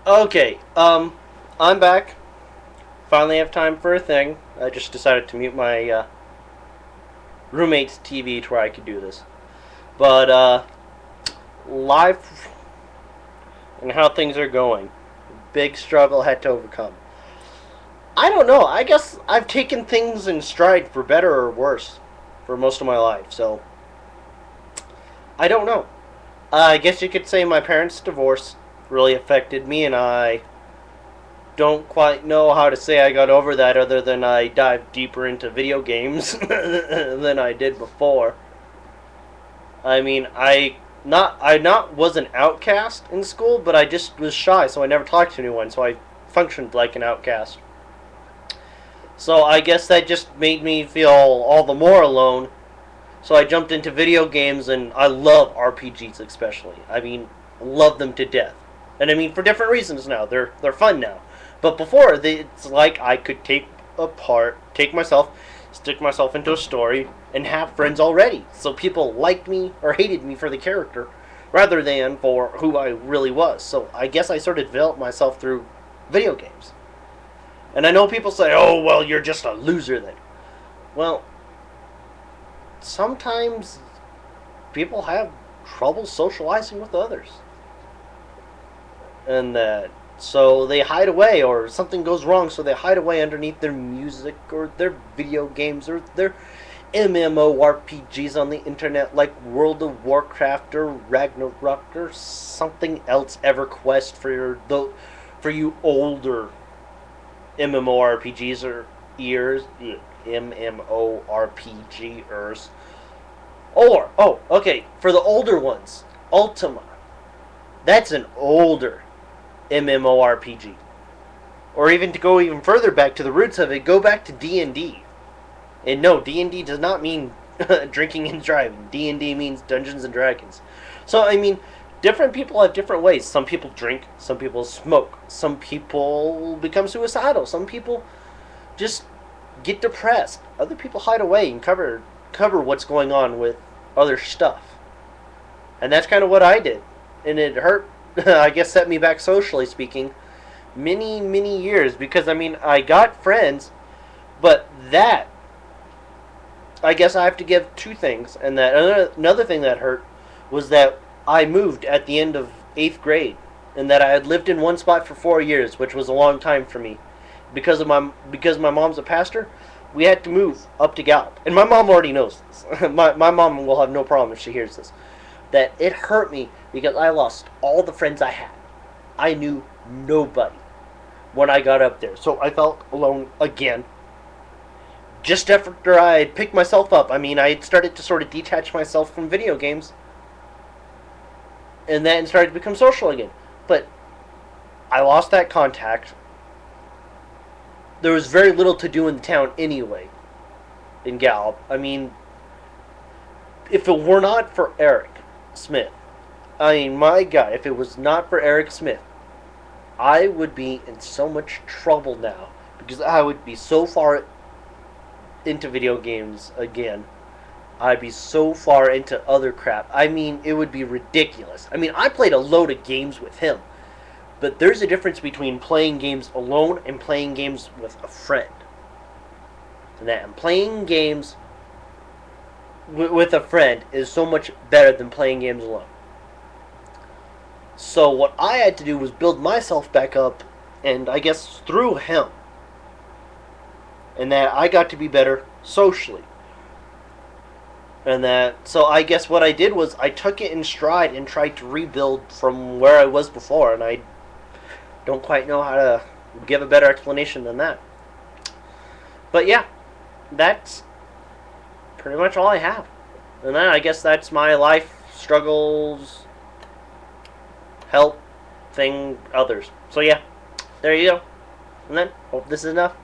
Okay, I'm back. Finally have time for a thing. I just decided to mute my roommate's TV to where I could do this. But, life and how things are going. Big struggle had to overcome. I don't know. I guess I've taken things in stride for better or worse for most of my life, so I don't know. I guess you could say my parents' divorce really affected me, and I don't quite know how to say I got over that other than I dived deeper into video games than I did before. I mean, I not was an outcast in school, but I just was shy, so I never talked to anyone, so I functioned like an outcast. So I guess that just made me feel all the more alone. So I jumped into video games, and I love RPGs especially. I mean, love them to death. And I mean, for different reasons now. They're fun now. But before, it's like I could take myself, stick myself into a story, and have friends already. So people liked me or hated me for the character, rather than for who I really was. So I guess I sort of developed myself through video games. And I know people say, "Oh, well, you're just a loser then." Well, sometimes people have trouble socializing with others, and that so they hide away, or something goes wrong, so they hide away underneath their music or their video games or their MMORPGs on the internet, like World of Warcraft or Ragnarok or something else, EverQuest for you older MMORPGs or ears, MMORPGers. Or, oh, okay, for the older ones, Ultima. That's an older MMORPG. Or even to go even further back to the roots of it, go back to D&D. And no, D&D does not mean drinking and driving. D&D means Dungeons and Dragons. So, I mean, different people have different ways. Some people drink, some people smoke, some people become suicidal, some people just get depressed. Other people hide away and cover what's going on with other stuff. And that's kind of what I did. And it hurt, I guess, set me back socially speaking, many years. Because, I mean, I got friends, but that, I guess I have to give two things. And that another thing that hurt was that I moved at the end of 8th grade. And that I had lived in one spot for 4 years, which was a long time for me. Because my mom's a pastor, we had to move up to Gallup. And my mom already knows this. my mom will have no problem if she hears this. That it hurt me because I lost all the friends I had. I knew nobody when I got up there. So I felt alone again. Just after I had picked myself up, I mean, I had started to sort of detach myself from video games. And then started to become social again. But I lost that contact. There was very little to do in the town anyway, in Gallup. I mean, if it were not for Eric Smith, I mean, my God, if it was not for Eric Smith, I would be in so much trouble now, because I would be so far into video games again. I'd be so far into other crap. I mean, it would be ridiculous. I mean, I played a load of games with him. But there's a difference between playing games alone and playing games with a friend. And playing games with a friend is so much better than playing games alone. So what I had to do was build myself back up, and I guess through him. And that I got to be better socially. And that, so I guess what I did was I took it in stride and tried to rebuild from where I was before, and I don't quite know how to give a better explanation than that. But yeah, that's pretty much all I have. And then I guess that's my life, struggles, help, thing, others. So yeah, there you go. And then, hope this is enough.